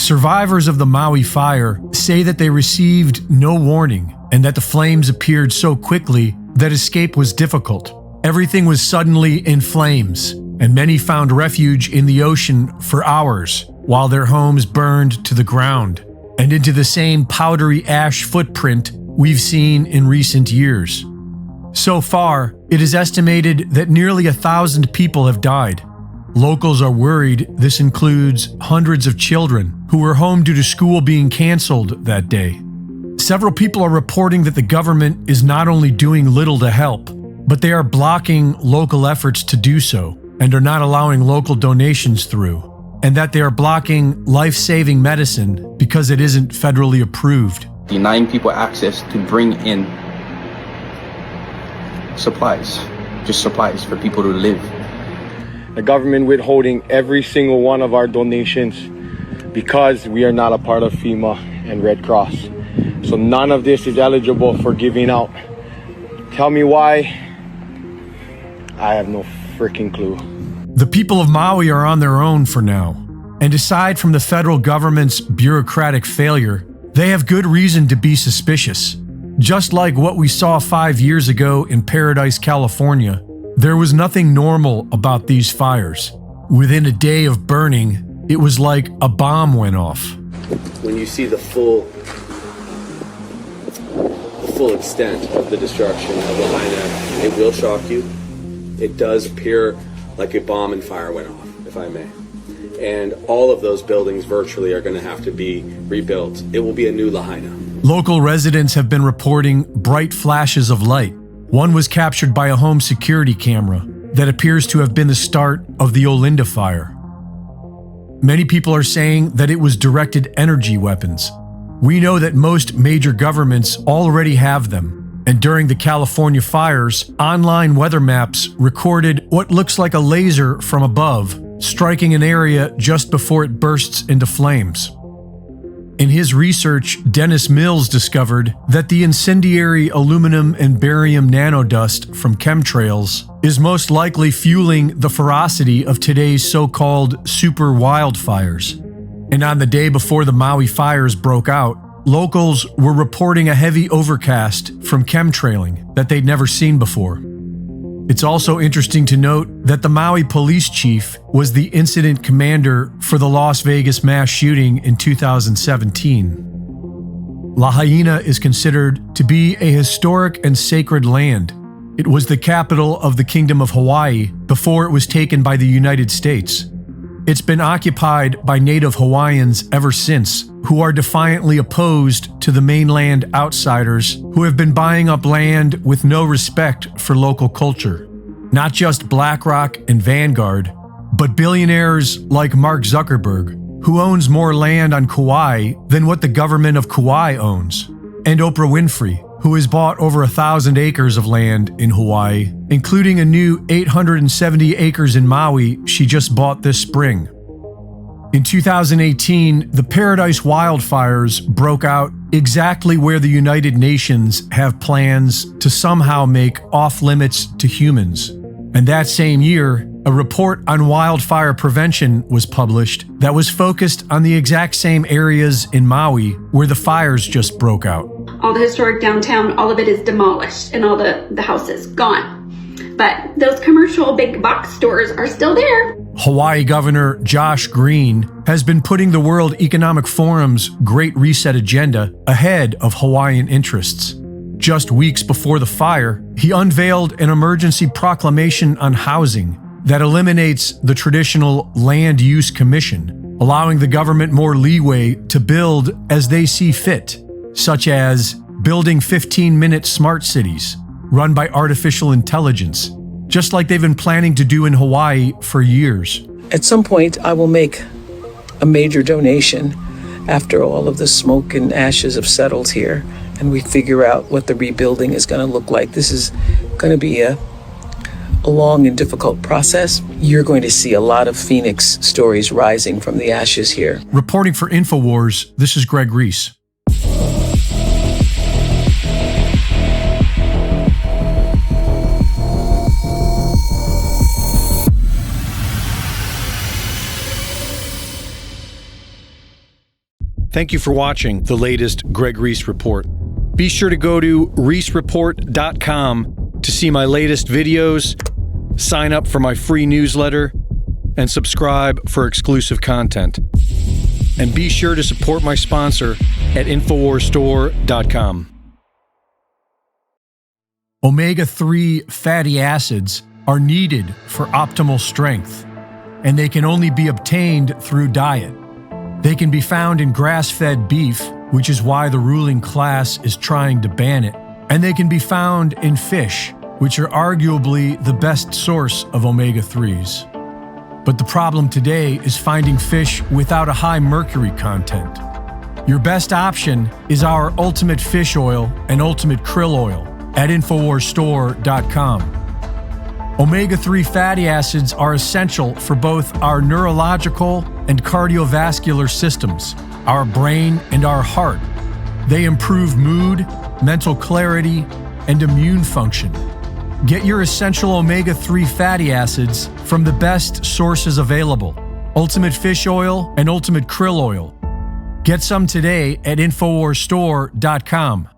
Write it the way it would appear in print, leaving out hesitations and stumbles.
Survivors of the Maui fire say that they received no warning and that the flames appeared so quickly that escape was difficult. Everything was suddenly in flames, and many found refuge in the ocean for hours while their homes burned to the ground and into the same powdery ash footprint we've seen in recent years. So far, it is estimated that nearly 1,000 people have died. Locals are worried this includes hundreds of children who were home due to school being canceled that day. Several people are reporting that the government is not only doing little to help, but they are blocking local efforts to do so and are not allowing local donations through, and that they are blocking life-saving medicine because it isn't federally approved. Denying people access to bring in supplies, just supplies for people to live. The government withholding every single one of our donations because we are not a part of FEMA and Red Cross. So none of this is eligible for giving out. Tell me why. I have no freaking clue. The people of Maui are on their own for now, and aside from the federal government's bureaucratic failure, they have good reason to be suspicious. Just like what we saw 5 years ago in Paradise, California, there was nothing normal about these fires. Within a day of burning, it was like a bomb went off. When you see the full extent of the destruction of Lahaina, it will shock you. It does appear like a bomb and fire went off, if I may. And all of those buildings virtually are going to have to be rebuilt. It will be a new Lahaina. Local residents have been reporting bright flashes of light. One was captured by a home security camera that appears to have been the start of the Olinda fire. Many people are saying that it was directed energy weapons. We know that most major governments already have them, and during the California fires, online weather maps recorded what looks like a laser from above, striking an area just before it bursts into flames. In his research, Dennis Mills discovered that the incendiary aluminum and barium nanodust from chemtrails is most likely fueling the ferocity of today's so-called super wildfires. And on the day before the Maui fires broke out, locals were reporting a heavy overcast from chemtrailing that they'd never seen before. It's also interesting to note that the Maui police chief was the incident commander for the Las Vegas mass shooting in 2017. Lahaina is considered to be a historic and sacred land. It was the capital of the Kingdom of Hawaii before it was taken by the United States. It's been occupied by native Hawaiians ever since, who are defiantly opposed to the mainland outsiders who have been buying up land with no respect for local culture. Not just BlackRock and Vanguard, but billionaires like Mark Zuckerberg, who owns more land on Kauai than what the government of Kauai owns, and Oprah Winfrey, who has bought over 1,000 acres of land in Hawaii, including a new 870 acres in Maui she just bought this spring. In 2018, the Paradise wildfires broke out exactly where the United Nations have plans to somehow make off-limits to humans. And that same year, a report on wildfire prevention was published that was focused on the exact same areas in Maui where the fires just broke out. All the historic downtown, all of it is demolished and all the houses gone. But those commercial big box stores are still there. Hawaii Governor Josh Green has been putting the World Economic Forum's Great Reset agenda ahead of Hawaiian interests. Just weeks before the fire, he unveiled an emergency proclamation on housing that eliminates the traditional Land Use Commission, allowing the government more leeway to build as they see fit, such as building 15-minute smart cities run by artificial intelligence, just like they've been planning to do in Hawaii for years. At some point, I will make a major donation after all of the smoke and ashes have settled here and we figure out what the rebuilding is going to look like. This is going to be a long and difficult process. You're going to see a lot of Phoenix stories rising from the ashes here. Reporting for InfoWars, this is Greg Reese. Thank you for watching the latest Greg Reese Report. Be sure to go to reesereport.com to see my latest videos, sign up for my free newsletter, and subscribe for exclusive content. And be sure to support my sponsor at InfoWarsStore.com. Omega-3 fatty acids are needed for optimal strength, and they can only be obtained through diet. They can be found in grass-fed beef, which is why the ruling class is trying to ban it, and they can be found in fish, which are arguably the best source of omega-3s. But the problem today is finding fish without a high mercury content. Your best option is our Ultimate Fish Oil and Ultimate Krill Oil at InfoWarsStore.com. Omega-3 fatty acids are essential for both our neurological and cardiovascular systems, our brain and our heart. They improve mood, mental clarity, and immune function. Get your essential omega-3 fatty acids from the best sources available, Ultimate Fish Oil and Ultimate Krill Oil. Get some today at InfoWarsStore.com.